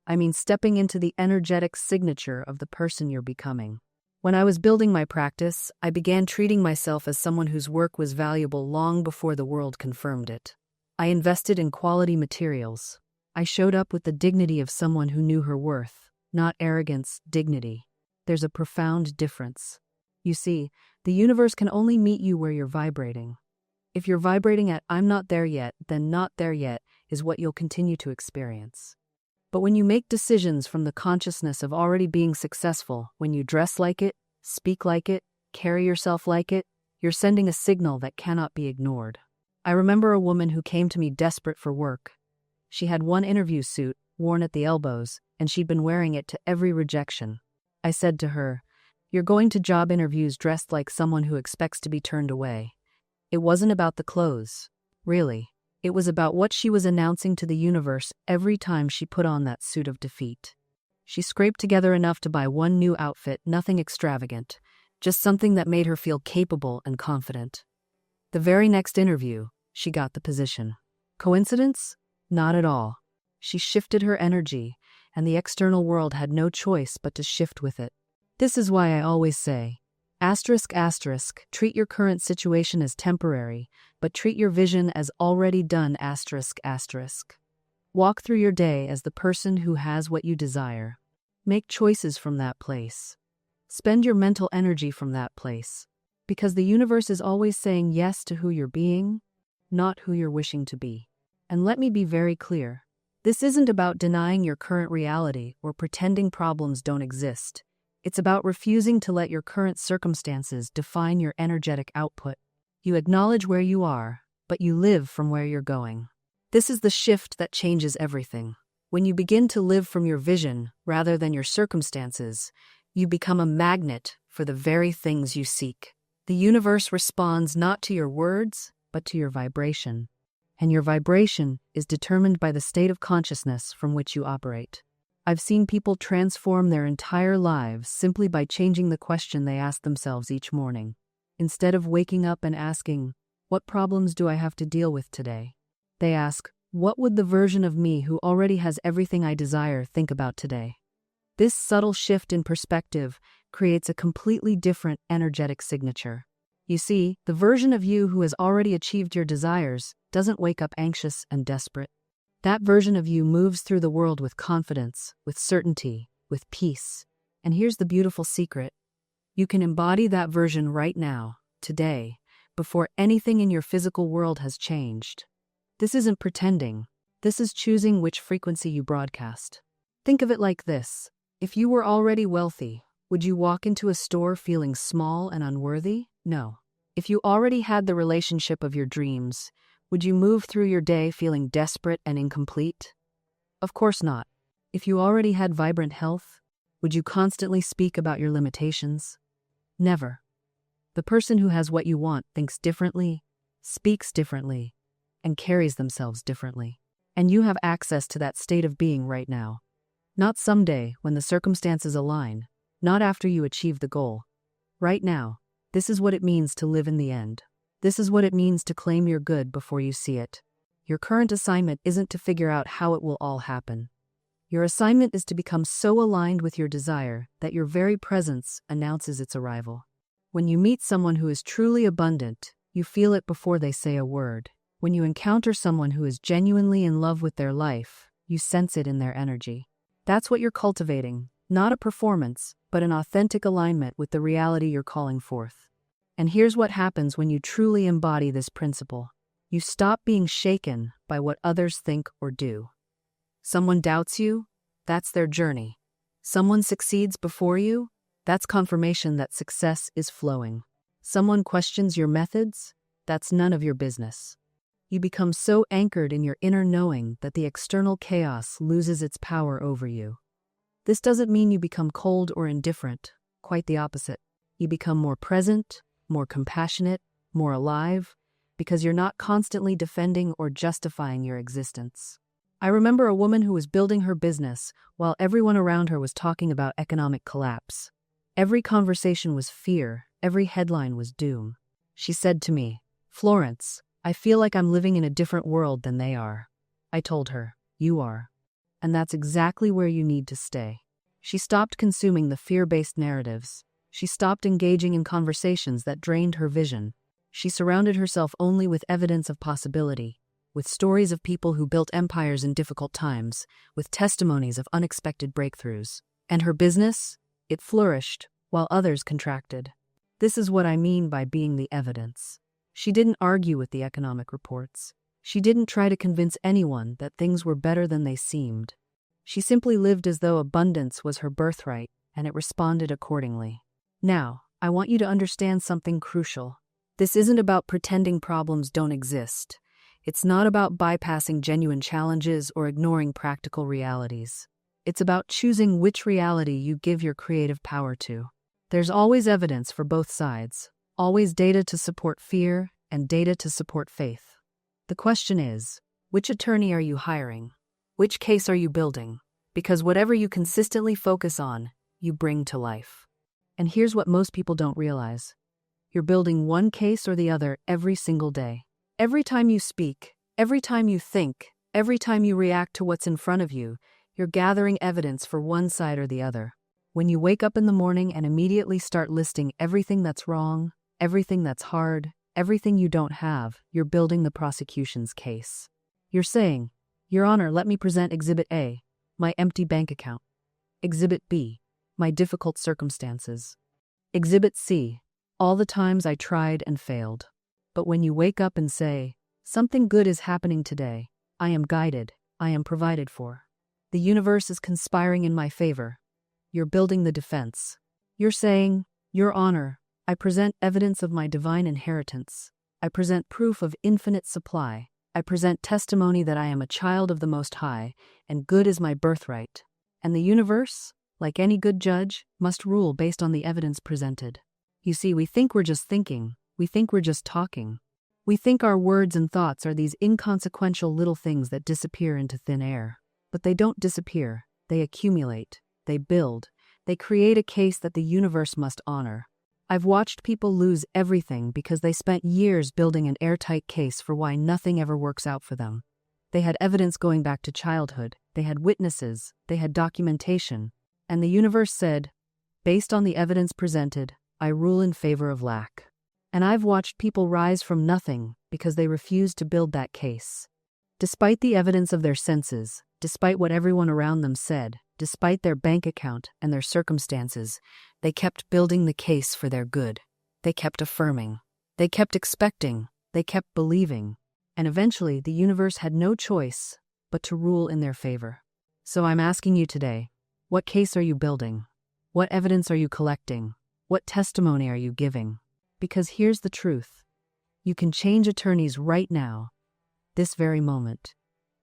I mean stepping into the energetic signature of the person you're becoming. When I was building my practice, I began treating myself as someone whose work was valuable long before the world confirmed it. I invested in quality materials. I showed up with the dignity of someone who knew her worth, not arrogance, dignity. There's a profound difference. You see, the universe can only meet you where you're vibrating. If you're vibrating at "I'm not there yet," then "not there yet" is what you'll continue to experience. But when you make decisions from the consciousness of already being successful, when you dress like it, speak like it, carry yourself like it, you're sending a signal that cannot be ignored. I remember a woman who came to me desperate for work. She had one interview suit, worn at the elbows, and she'd been wearing it to every rejection. I said to her, "You're going to job interviews dressed like someone who expects to be turned away." It wasn't about the clothes, really. It was about what she was announcing to the universe every time she put on that suit of defeat. She scraped together enough to buy one new outfit, nothing extravagant, just something that made her feel capable and confident. The very next interview, she got the position. Coincidence? Not at all. She shifted her energy, and the external world had no choice but to shift with it. This is why I always say, asterisk, asterisk, treat your current situation as temporary, but treat your vision as already done, asterisk, asterisk. Walk through your day as the person who has what you desire. Make choices from that place. Spend your mental energy from that place. Because the universe is always saying yes to who you're being, not who you're wishing to be. And let me be very clear. This isn't about denying your current reality or pretending problems don't exist. It's about refusing to let your current circumstances define your energetic output. You acknowledge where you are, but you live from where you're going. This is the shift that changes everything. When you begin to live from your vision rather than your circumstances, you become a magnet for the very things you seek. The universe responds not to your words, but to your vibration. And your vibration is determined by the state of consciousness from which you operate. I've seen people transform their entire lives simply by changing the question they ask themselves each morning. Instead of waking up and asking, "What problems do I have to deal with today?" they ask, "What would the version of me who already has everything I desire think about today?" This subtle shift in perspective creates a completely different energetic signature. You see, the version of you who has already achieved your desires doesn't wake up anxious and desperate. That version of you moves through the world with confidence, with certainty, with peace. And here's the beautiful secret. You can embody that version right now, today, before anything in your physical world has changed. This isn't pretending. This is choosing which frequency you broadcast. Think of it like this. If you were already wealthy, would you walk into a store feeling small and unworthy? No. If you already had the relationship of your dreams, would you move through your day feeling desperate and incomplete? Of course not. If you already had vibrant health, would you constantly speak about your limitations? Never. The person who has what you want thinks differently, speaks differently, and carries themselves differently. And you have access to that state of being right now. Not someday when the circumstances align, not after you achieve the goal. Right now, this is what it means to live in the end. This is what it means to claim your good before you see it. Your current assignment isn't to figure out how it will all happen. Your assignment is to become so aligned with your desire that your very presence announces its arrival. When you meet someone who is truly abundant, you feel it before they say a word. When you encounter someone who is genuinely in love with their life, you sense it in their energy. That's what you're cultivating, not a performance, but an authentic alignment with the reality you're calling forth. And here's what happens when you truly embody this principle. You stop being shaken by what others think or do. Someone doubts you? That's their journey. Someone succeeds before you? That's confirmation that success is flowing. Someone questions your methods? That's none of your business. You become so anchored in your inner knowing that the external chaos loses its power over you. This doesn't mean you become cold or indifferent, quite the opposite. You become more present, more compassionate, more alive, because you're not constantly defending or justifying your existence. I remember a woman who was building her business while everyone around her was talking about economic collapse. Every conversation was fear, every headline was doom. She said to me, "Florence, I feel like I'm living in a different world than they are." I told her, "You are. And that's exactly where you need to stay." She stopped consuming the fear-based narratives. She stopped engaging in conversations that drained her vision. She surrounded herself only with evidence of possibility, with stories of people who built empires in difficult times, with testimonies of unexpected breakthroughs. And her business? It flourished, while others contracted. This is what I mean by being the evidence. She didn't argue with the economic reports. She didn't try to convince anyone that things were better than they seemed. She simply lived as though abundance was her birthright, and it responded accordingly. Now, I want you to understand something crucial. This isn't about pretending problems don't exist. It's not about bypassing genuine challenges or ignoring practical realities. It's about choosing which reality you give your creative power to. There's always evidence for both sides, always data to support fear and data to support faith. The question is, which attorney are you hiring? Which case are you building? Because whatever you consistently focus on, you bring to life. And here's what most people don't realize. You're building one case or the other every single day. Every time you speak, every time you think, every time you react to what's in front of you, you're gathering evidence for one side or the other. When you wake up in the morning and immediately start listing everything that's wrong, everything that's hard, everything you don't have, you're building the prosecution's case. You're saying, "Your Honor, let me present Exhibit A, my empty bank account. Exhibit B, my difficult circumstances. Exhibit C, all the times I tried and failed." But when you wake up and say, "Something good is happening today. I am guided. I am provided for. The universe is conspiring in my favor," you're building the defense. You're saying, "Your Honor, I present evidence of my divine inheritance. I present proof of infinite supply. I present testimony that I am a child of the Most High, and good is my birthright." And the universe, like any good judge, must rule based on the evidence presented. You see, we think we're just thinking. We think we're just talking. We think our words and thoughts are these inconsequential little things that disappear into thin air. But they don't disappear. They accumulate. They build. They create a case that the universe must honor. I've watched people lose everything because they spent years building an airtight case for why nothing ever works out for them. They had evidence going back to childhood. They had witnesses. They had documentation. And the universe said, "Based on the evidence presented, I rule in favor of lack." And I've watched people rise from nothing because they refused to build that case. Despite the evidence of their senses, despite what everyone around them said, despite their bank account and their circumstances, they kept building the case for their good. They kept affirming. They kept expecting. They kept believing. And eventually, the universe had no choice but to rule in their favor. So I'm asking you today, what case are you building? What evidence are you collecting? What testimony are you giving? Because here's the truth. You can change attorneys right now, this very moment.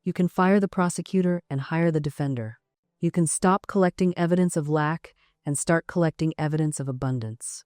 You can fire the prosecutor and hire the defender. You can stop collecting evidence of lack and start collecting evidence of abundance.